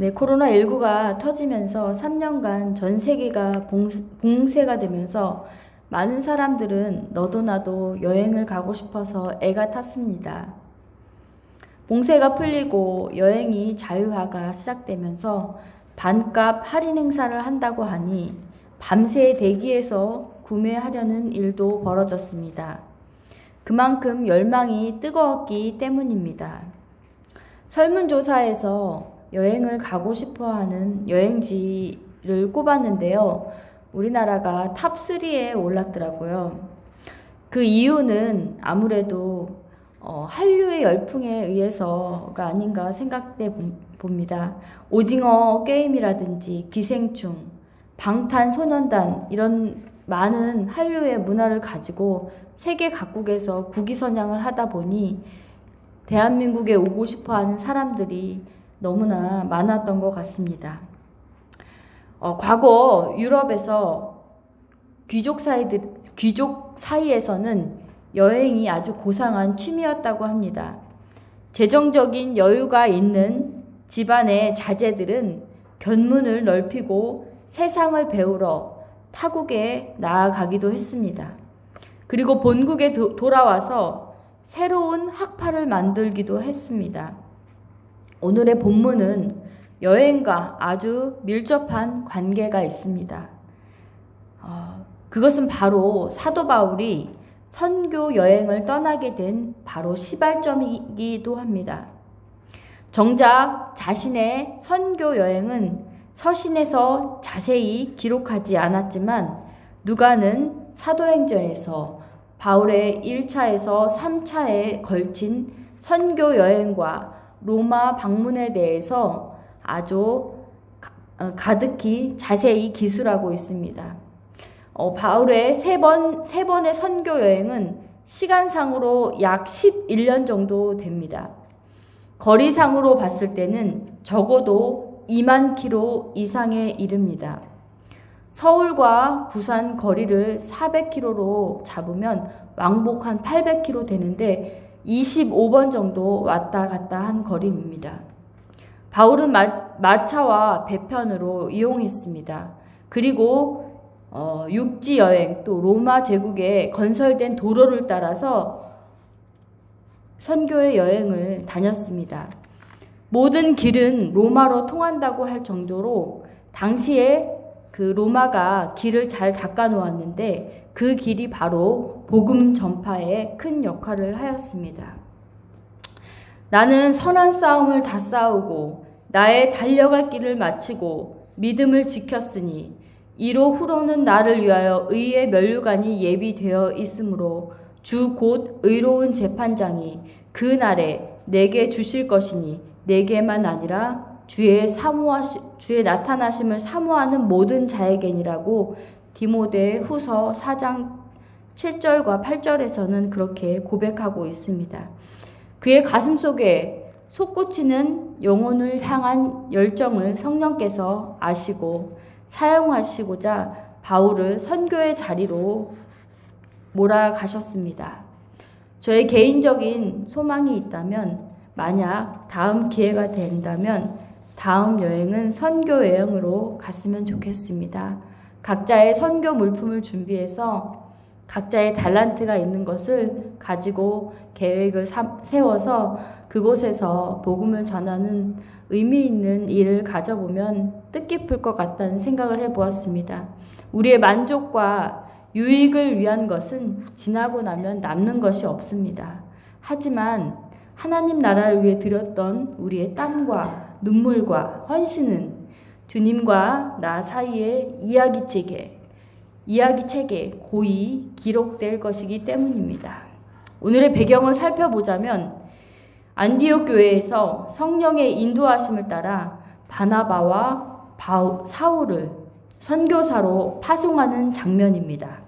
네, 코로나19가 터지면서 3년간 전 세계가 봉쇄가 되면서 많은 사람들은 너도 나도 여행을 가고 싶어서 애가 탔습니다. 봉쇄가 풀리고 여행이 자유화가 시작되면서 반값 할인 행사를 한다고 하니 밤새 대기해서 구매하려는 일도 벌어졌습니다. 그만큼 열망이 뜨거웠기 때문입니다. 설문조사에서 여행을 가고 싶어하는 여행지를 꼽았는데요. 우리나라가 탑3에 올랐더라고요. 그 이유는 아무래도 한류의 열풍에 의해서가 아닌가 생각돼 봅니다. 오징어 게임이라든지 기생충, 방탄소년단 이런 많은 한류의 문화를 가지고 세계 각국에서 국위선양을 하다 보니 대한민국에 오고 싶어하는 사람들이 너무나 많았던 것 같습니다. 과거 유럽에서 귀족 사이에서는 여행이 아주 고상한 취미였다고 합니다. 재정적인 여유가 있는 집안의 자제들은 견문을 넓히고 세상을 배우러 타국에 나아가기도 했습니다. 그리고 본국에 돌아와서 새로운 학파를 만들기도 했습니다. 오늘의 본문은 여행과 아주 밀접한 관계가 있습니다. 그것은 바로 사도 바울이 선교 여행을 떠나게 된 바로 시발점이기도 합니다. 정작 자신의 선교 여행은 서신에서 자세히 기록하지 않았지만 누가는 사도행전에서 바울의 1차에서 3차에 걸친 선교 여행과 로마 방문에 대해서 아주 가득히 자세히 기술하고 있습니다. 바울의 세 번의 선교 여행은 시간상으로 약 11년 정도 됩니다. 거리상으로 봤을 때는 적어도 2만 킬로 이상에 이릅니다. 서울과 부산 거리를 400km로 잡으면 왕복 한 800km 되는데 25번 정도 왔다 갔다 한 거리입니다. 바울은 마차와 배편으로 이용했습니다. 그리고 육지 여행 또 로마 제국에 건설된 도로를 따라서 선교의 여행을 다녔습니다. 모든 길은 로마로 통한다고 할 정도로 당시에 그 로마가 길을 잘 닦아 놓았는데 그 길이 바로 복음 전파에 큰 역할을 하였습니다. 나는 선한 싸움을 다 싸우고 나의 달려갈 길을 마치고 믿음을 지켰으니 이로 후로는 나를 위하여 의의 면류관이 예비되어 있으므로 주 곧 의로운 재판장이 그 날에 내게 주실 것이니 내게만 아니라 주의 나타나심을 사모하는 모든 자에게니라고 디모데 후서 4장 7절과 8절에서는 그렇게 고백하고 있습니다. 그의 가슴 속에 솟구치는 영혼을 향한 열정을 성령께서 아시고 사용하시고자 바울을 선교의 자리로 몰아가셨습니다. 저의 개인적인 소망이 있다면 만약 다음 기회가 된다면 다음 여행은 선교 여행으로 갔으면 좋겠습니다. 각자의 선교 물품을 준비해서 각자의 달란트가 있는 것을 가지고 계획을 세워서 그곳에서 복음을 전하는 의미 있는 일을 가져보면 뜻깊을 것 같다는 생각을 해보았습니다. 우리의 만족과 유익을 위한 것은 지나고 나면 남는 것이 없습니다. 하지만 하나님 나라를 위해 드렸던 우리의 땀과 눈물과 헌신은 주님과 나 사이의 이야기책에 고이 기록될 것이기 때문입니다. 오늘의 배경을 살펴보자면 안디옥 교회에서 성령의 인도하심을 따라 바나바와 사울을 선교사로 파송하는 장면입니다.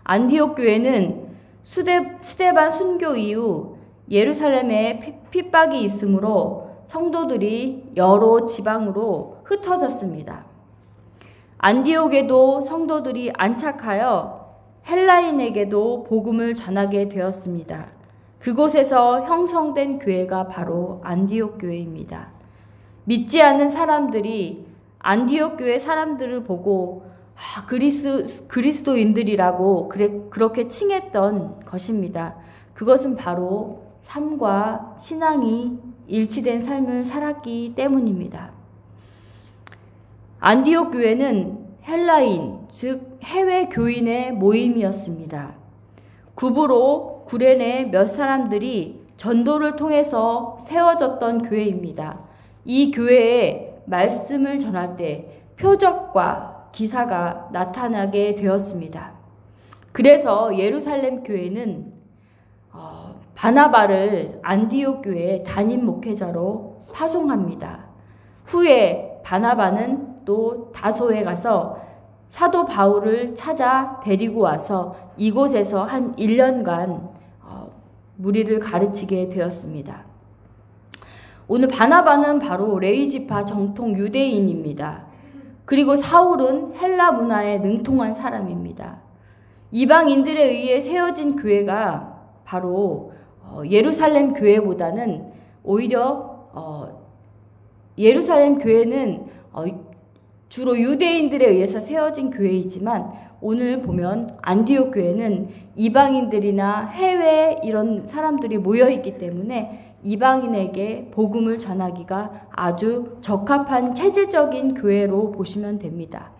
안디옥 교회는 스데반 순교 이후 예루살렘에 핍박이 있으므로 성도들이 여러 지방으로 흩어졌습니다. 안디옥에도 성도들이 안착하여 헬라인에게도 복음을 전하게 되었습니다. 그곳에서 형성된 교회가 바로 안디옥 교회입니다. 믿지 않는 사람들이 안디옥 교회 사람들을 보고 그리스도인들이라고 그렇게 칭했던 것입니다. 그것은 바로 삶과 신앙이 일치된 삶을 살았기 때문입니다. 안디옥 교회는 헬라인, 즉 해외 교인의 모임이었습니다. 구부로 구레네 몇 사람들이 전도를 통해서 세워졌던 교회입니다. 이 교회에 말씀을 전할 때 표적과 기사가 나타나게 되었습니다. 그래서 예루살렘 교회는 바나바를 안디옥 교회의 담임 목회자로 파송합니다. 후에 바나바는 또 다소에 가서 사도 바울을 찾아 데리고 와서 이곳에서 한 1년간 무리를 가르치게 되었습니다. 오늘 바나바는 바로 레위지파 정통 유대인입니다. 그리고 사울은 헬라 문화에 능통한 사람입니다. 이방인들에 의해 세워진 교회가 바로 예루살렘 교회보다는 오히려 예루살렘 교회는 주로 유대인들에 의해서 세워진 교회이지만 오늘 보면 안디옥 교회는 이방인들이나 해외 이런 사람들이 모여있기 때문에 이방인에게 복음을 전하기가 아주 적합한 체질적인 교회로 보시면 됩니다.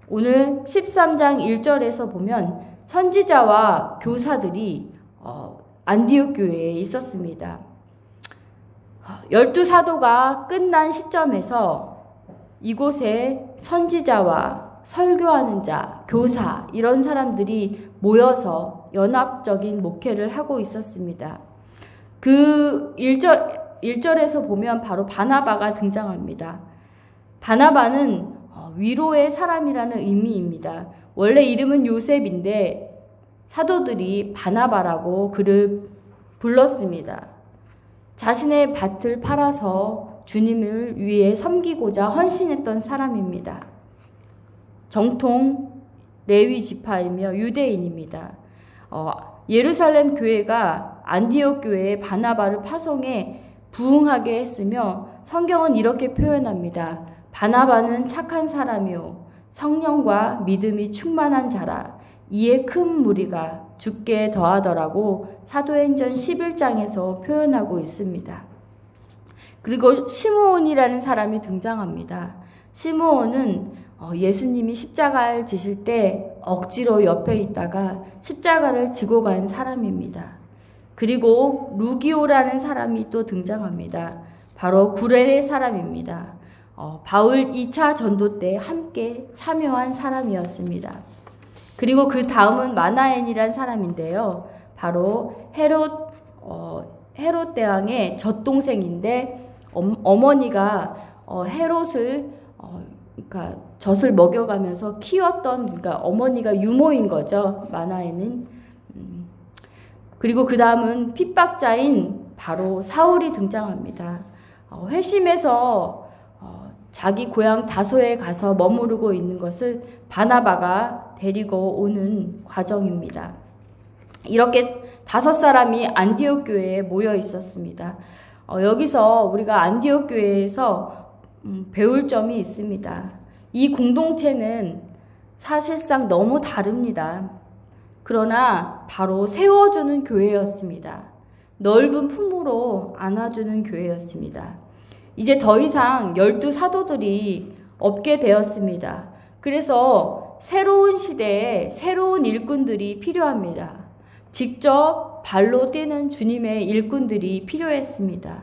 오늘 13장 1절에서 보면 선지자와 교사들이 안디옥 교회에 있었습니다. 12사도가 끝난 시점에서 이곳에 선지자와 설교하는 자, 교사 이런 사람들이 모여서 연합적인 목회를 하고 있었습니다. 그 1절에서 보면 바로 바나바가 등장합니다. 바나바는 위로의 사람이라는 의미입니다. 원래 이름은 요셉인데 사도들이 바나바라고 그를 불렀습니다. 자신의 밭을 팔아서 주님을 위해 섬기고자 헌신했던 사람입니다. 정통 레위 지파이며 유대인입니다. 예루살렘 교회가 안디옥 교회에 바나바를 파송해 부흥하게 했으며 성경은 이렇게 표현합니다. 바나바는 착한 사람이요 성령과 믿음이 충만한 자라 이에 큰 무리가 죽게 더하더라고 사도행전 11장에서 표현하고 있습니다. 그리고 시므온이라는 사람이 등장합니다. 시므온은 예수님이 십자가를 지실 때 억지로 옆에 있다가 십자가를 지고 간 사람입니다. 그리고 루기오라는 사람이 또 등장합니다. 바로 구레네 사람입니다. 바울 2차 전도 때 함께 참여한 사람이었습니다. 그리고 그 다음은 마나엔이라는 사람인데요. 바로 헤롯 대왕의 젖동생인데 어머니가 헤롯을 그러니까 젖을 먹여가면서 키웠던 그러니까 어머니가 유모인 거죠. 마나엔은. 그리고 그 다음은 핍박자인 바로 사울이 등장합니다. 회심해서 자기 고향 다소에 가서 머무르고 있는 것을 바나바가 데리고 오는 과정입니다. 이렇게 5사람이 안디옥 교회에 모여 있었습니다. 여기서 우리가 안디옥 교회에서 배울 점이 있습니다. 이 공동체는 사실상 너무 다릅니다. 그러나 바로 세워주는 교회였습니다. 넓은 품으로 안아주는 교회였습니다. 이제 더 이상 12사도들이 없게 되었습니다. 그래서 새로운 시대에 새로운 일꾼들이 필요합니다. 직접 발로 뛰는 주님의 일꾼들이 필요했습니다.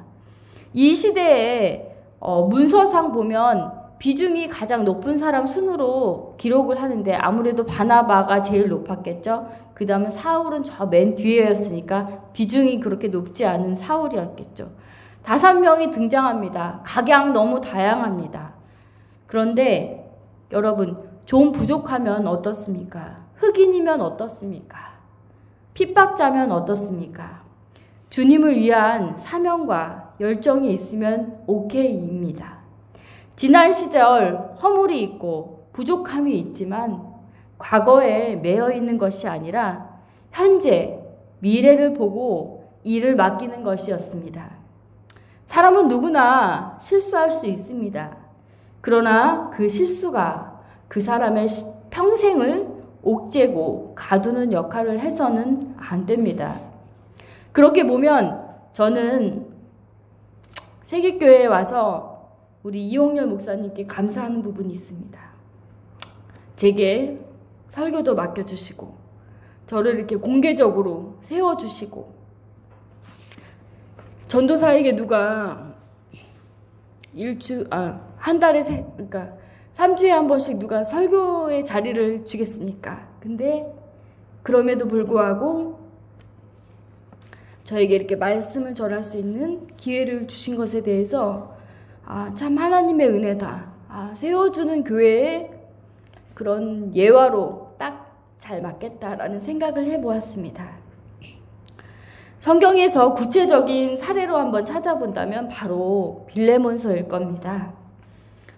이 시대에 문서상 보면 비중이 가장 높은 사람 순으로 기록을 하는데 아무래도 바나바가 제일 높았겠죠. 그 다음은 사울은 저 맨 뒤에였으니까 비중이 그렇게 높지 않은 사울이었겠죠. 5명이 등장합니다. 각양 너무 다양합니다. 그런데 여러분 좀 부족하면 어떻습니까? 흑인이면 어떻습니까? 핍박자면 어떻습니까? 주님을 위한 사명과 열정이 있으면 오케이입니다. 지난 시절 허물이 있고 부족함이 있지만 과거에 매여 있는 것이 아니라 현재 미래를 보고 일을 맡기는 것이었습니다. 사람은 누구나 실수할 수 있습니다. 그러나 그 실수가 그 사람의 평생을 옥죄고 가두는 역할을 해서는 안 됩니다. 그렇게 보면 저는 세계교회에 와서 우리 이홍렬 목사님께 감사하는 부분이 있습니다. 제게 설교도 맡겨주시고 저를 이렇게 공개적으로 세워주시고, 전도사에게 누가 한 달에 그러니까 3주에 한 번씩 누가 설교의 자리를 주겠습니까? 근데 그럼에도 불구하고 저에게 이렇게 말씀을 전할 수 있는 기회를 주신 것에 대해서 참 하나님의 은혜다. 세워주는 교회의 그런 예화로 딱 잘 맞겠다라는 생각을 해보았습니다. 성경에서 구체적인 사례로 한번 찾아본다면 바로 빌레몬서일 겁니다.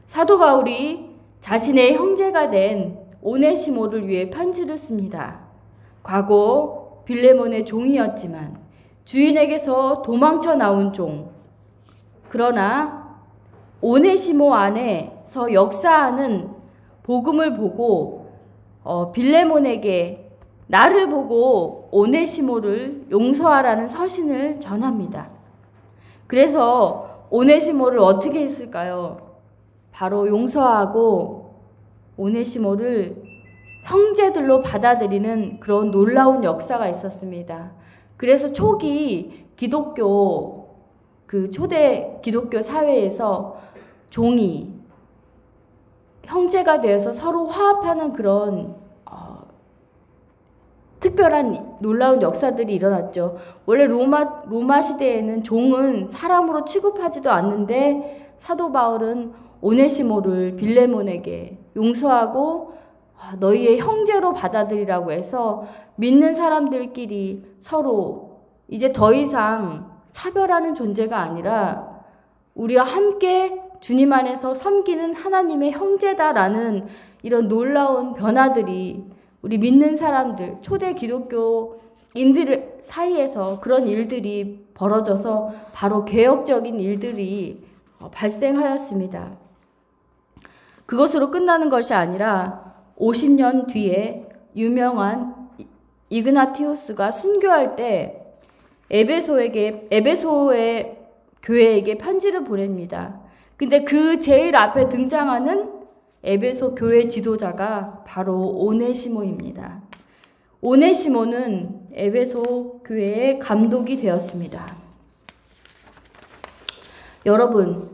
사도 바울이 자신의 형제가 된 오네시모를 위해 편지를 씁니다. 과거 빌레몬의 종이었지만 주인에게서 도망쳐 나온 종. 그러나 오네시모 안에서 역사하는 복음을 보고 빌레몬에게 나를 보고 오네시모를 용서하라는 서신을 전합니다. 그래서 오네시모를 어떻게 했을까요? 바로 용서하고 오네시모를 형제들로 받아들이는 그런 놀라운 역사가 있었습니다. 그래서 초기 기독교, 초대 기독교 사회에서 종이 형제가 되어서 서로 화합하는 그런 특별한 놀라운 역사들이 일어났죠. 원래 로마 시대에는 종은 사람으로 취급하지도 않는데 사도 바울은 오네시모를 빌레몬에게 용서하고 너희의 형제로 받아들이라고 해서 믿는 사람들끼리 서로 이제 더 이상 차별하는 존재가 아니라 우리와 함께 주님 안에서 섬기는 하나님의 형제다라는 이런 놀라운 변화들이 우리 믿는 사람들, 초대 기독교인들 사이에서 그런 일들이 벌어져서 바로 개혁적인 일들이 발생하였습니다. 그것으로 끝나는 것이 아니라 50년 뒤에 유명한 이그나티우스가 순교할 때 에베소의 교회에게 편지를 보냅니다. 근데 그 제일 앞에 등장하는 에베소 교회 지도자가 바로 오네시모입니다. 오네시모는 에베소 교회의 감독이 되었습니다. 여러분,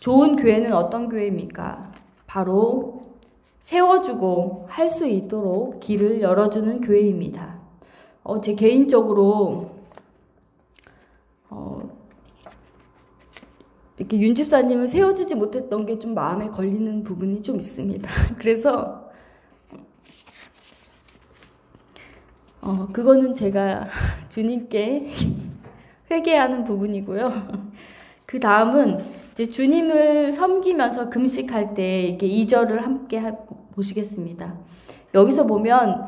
좋은 교회는 어떤 교회입니까? 바로 세워주고 할 수 있도록 길을 열어주는 교회입니다. 제 개인적으로 이렇게 윤 집사님을 세워주지 못했던 게 좀 마음에 걸리는 부분이 좀 있습니다. 그래서 그거는 제가 주님께 회개하는 부분이고요. 그 다음은 이제 주님을 섬기면서 금식할 때 이렇게 2절을 함께 보시겠습니다. 여기서 보면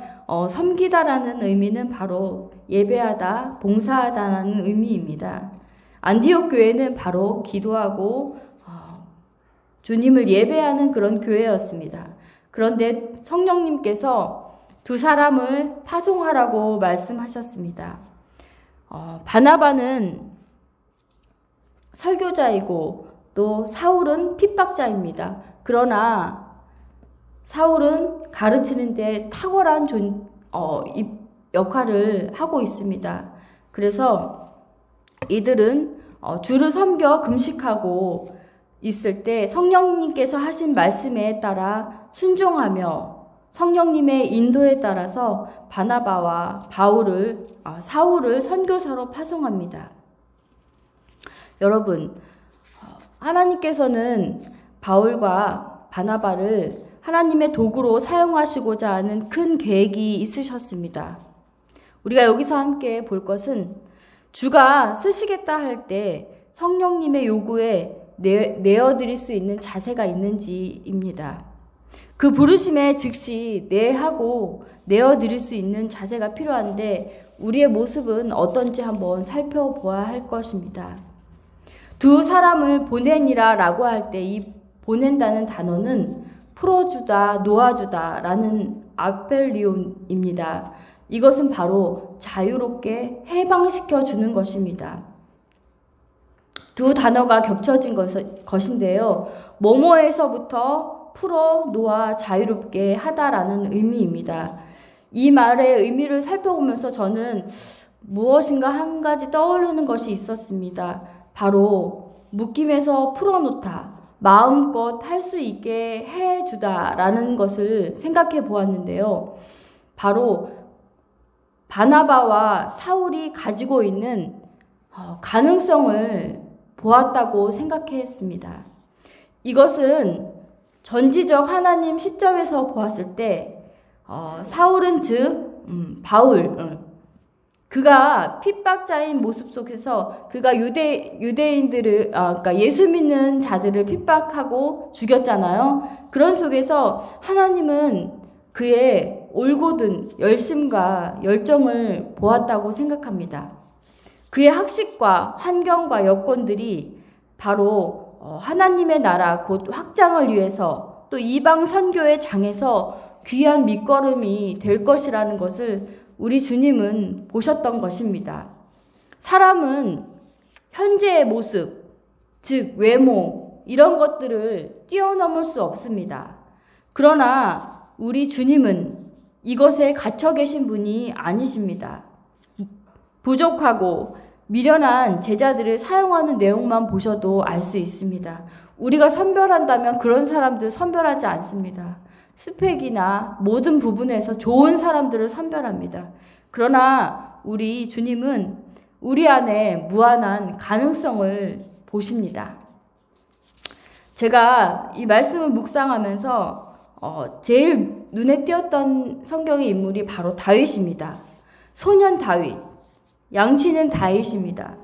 섬기다라는 의미는 바로 예배하다, 봉사하다라는 의미입니다. 안디옥 교회는 바로 기도하고 주님을 예배하는 그런 교회였습니다. 그런데 성령님께서 두 사람을 파송하라고 말씀하셨습니다. 바나바는 설교자이고 또 사울은 핍박자입니다. 그러나 사울은 가르치는 데 탁월한 역할을 하고 있습니다. 그래서 이들은 주를 섬겨 금식하고 있을 때 성령님께서 하신 말씀에 따라 순종하며 성령님의 인도에 따라서 바나바와 사울을 선교사로 파송합니다. 여러분, 하나님께서는 바울과 바나바를 하나님의 도구로 사용하시고자 하는 큰 계획이 있으셨습니다. 우리가 여기서 함께 볼 것은 주가 쓰시겠다 할 때 성령님의 요구에 내어드릴 수 있는 자세가 있는지입니다. 그 부르심에 즉시 내하고 내어드릴 수 있는 자세가 필요한데 우리의 모습은 어떤지 한번 살펴보아야 할 것입니다. 두 사람을 보내니라 라고 할 때 이 보낸다는 단어는 풀어주다, 놓아주다 라는 아펠리온입니다. 이것은 바로 자유롭게 해방시켜 주는 것입니다. 두 단어가 겹쳐진 것인데요. 뭐뭐에서부터 풀어 놓아 자유롭게 하다라는 의미입니다. 이 말의 의미를 살펴보면서 저는 무엇인가 한 가지 떠오르는 것이 있었습니다. 바로 묶임에서 풀어놓다, 마음껏 할 수 있게 해주다라는 것을 생각해 보았는데요. 바로 바나바와 사울이 가지고 있는 가능성을 보았다고 생각했습니다. 이것은 전지적 하나님 시점에서 보았을 때 사울은 즉 바울, 그가 핍박자인 모습 속에서 그가 유대인들을 그러니까 예수 믿는 자들을 핍박하고 죽였잖아요. 그런 속에서 하나님은 그의 올곧은 열심과 열정을 보았다고 생각합니다. 그의 학식과 환경과 여건들이 바로 하나님의 나라 곧 확장을 위해서 또 이방 선교의 장에서 귀한 밑거름이 될 것이라는 것을 우리 주님은 보셨던 것입니다. 사람은 현재의 모습, 즉 외모 이런 것들을 뛰어넘을 수 없습니다. 그러나 우리 주님은 이것에 갇혀 계신 분이 아니십니다. 부족하고 미련한 제자들을 사용하는 내용만 보셔도 알 수 있습니다. 우리가 선별한다면 그런 사람들 선별하지 않습니다. 스펙이나 모든 부분에서 좋은 사람들을 선별합니다. 그러나 우리 주님은 우리 안에 무한한 가능성을 보십니다. 제가 이 말씀을 묵상하면서 제일 눈에 띄었던 성경의 인물이 바로 다윗입니다. 소년 다윗, 양치는 다윗입니다.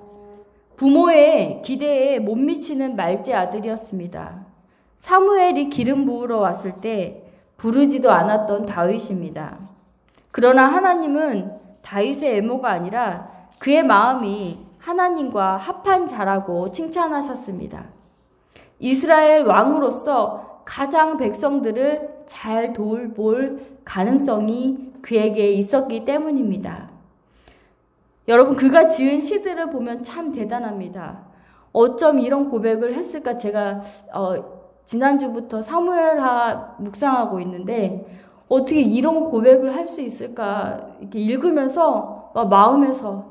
부모의 기대에 못 미치는 말제 아들이었습니다. 사무엘이 기름 부으러 왔을 때 부르지도 않았던 다윗입니다. 그러나 하나님은 다윗의 애모가 아니라 그의 마음이 하나님과 합한 자라고 칭찬하셨습니다. 이스라엘 왕으로서 가장 백성들을 잘 돌볼 가능성이 그에게 있었기 때문입니다. 여러분, 그가 지은 시들을 보면 참 대단합니다. 어쩜 이런 고백을 했을까? 제가 지난주부터 사무엘하 묵상하고 있는데 어떻게 이런 고백을 할 수 있을까? 이렇게 읽으면서 마음에서 와,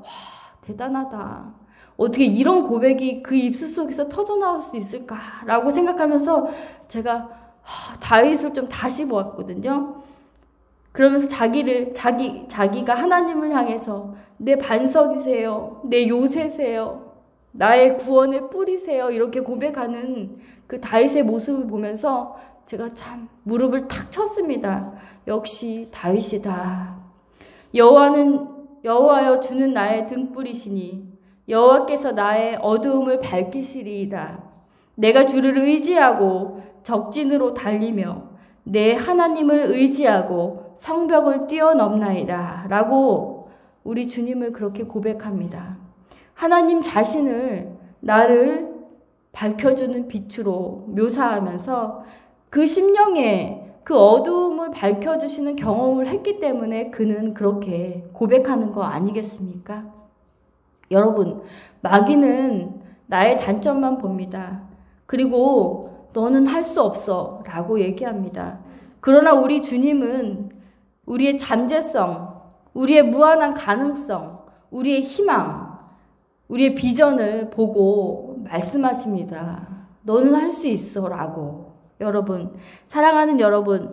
대단하다. 어떻게 이런 고백이 그 입술 속에서 터져나올 수 있을까라고 생각하면서 제가 다윗을 좀 다시 보았거든요. 그러면서 자기가 하나님을 향해서 내 반석이세요, 내 요새세요, 나의 구원의 뿌리세요, 이렇게 고백하는 그 다윗의 모습을 보면서 제가 참 무릎을 탁 쳤습니다. 역시 다윗이다. 여호와여 주는 나의 등불이시니 여호와께서 나의 어두움을 밝히시리이다. 내가 주를 의지하고 적진으로 달리며 내 하나님을 의지하고 성벽을 뛰어넘나이다. 라고 우리 주님을 그렇게 고백합니다. 하나님 자신을 나를 밝혀주는 빛으로 묘사하면서 그 심령에 그 어두움을 밝혀주시는 경험을 했기 때문에 그는 그렇게 고백하는 거 아니겠습니까? 여러분, 마귀는 나의 단점만 봅니다. 그리고 너는 할 수 없어 라고 얘기합니다. 그러나 우리 주님은 우리의 잠재성, 우리의 무한한 가능성, 우리의 희망, 우리의 비전을 보고 말씀하십니다. 너는 할 수 있어 라고. 여러분, 사랑하는 여러분,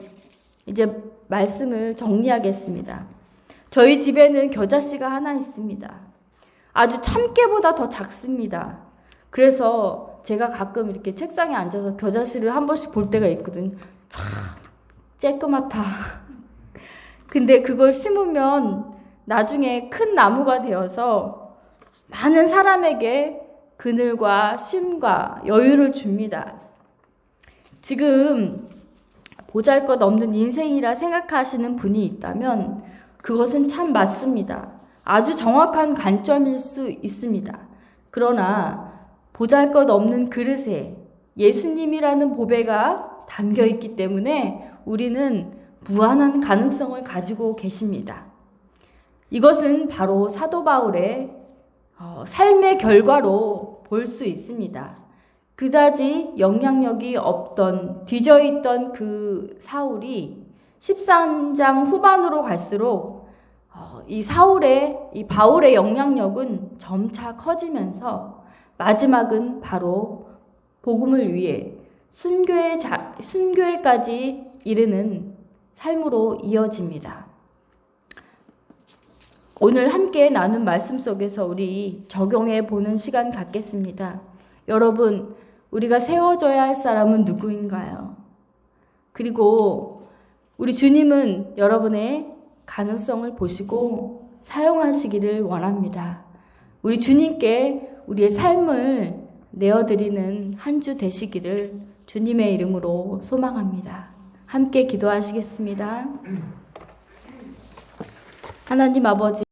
이제 말씀을 정리하겠습니다. 저희 집에는 겨자씨가 하나 있습니다. 아주 참깨보다 더 작습니다. 그래서 제가 가끔 이렇게 책상에 앉아서 겨자씨를 한 번씩 볼 때가 있거든. 참 쬐끄맣다. 근데 그걸 심으면 나중에 큰 나무가 되어서 많은 사람에게 그늘과 쉼과 여유를 줍니다. 지금 보잘것없는 인생이라 생각하시는 분이 있다면 그것은 참 맞습니다. 아주 정확한 관점일 수 있습니다. 그러나 보잘것없는 그릇에 예수님이라는 보배가 담겨 있기 때문에 우리는 무한한 가능성을 가지고 계십니다. 이것은 바로 사도 바울의 삶의 결과로 볼 수 있습니다. 그다지 영향력이 없던 뒤져있던 그 사울이 13장 후반으로 갈수록 이 바울의 영향력은 점차 커지면서 마지막은 바로 복음을 위해 순교에까지 이르는 삶으로 이어집니다. 오늘 함께 나눈 말씀 속에서 우리 적용해 보는 시간 갖겠습니다. 여러분, 우리가 세워져야 할 사람은 누구인가요? 그리고 우리 주님은 여러분의 가능성을 보시고 사용하시기를 원합니다. 우리 주님께 우리의 삶을 내어드리는 한 주 되시기를 주님의 이름으로 소망합니다. 함께 기도하시겠습니다. 하나님 아버지,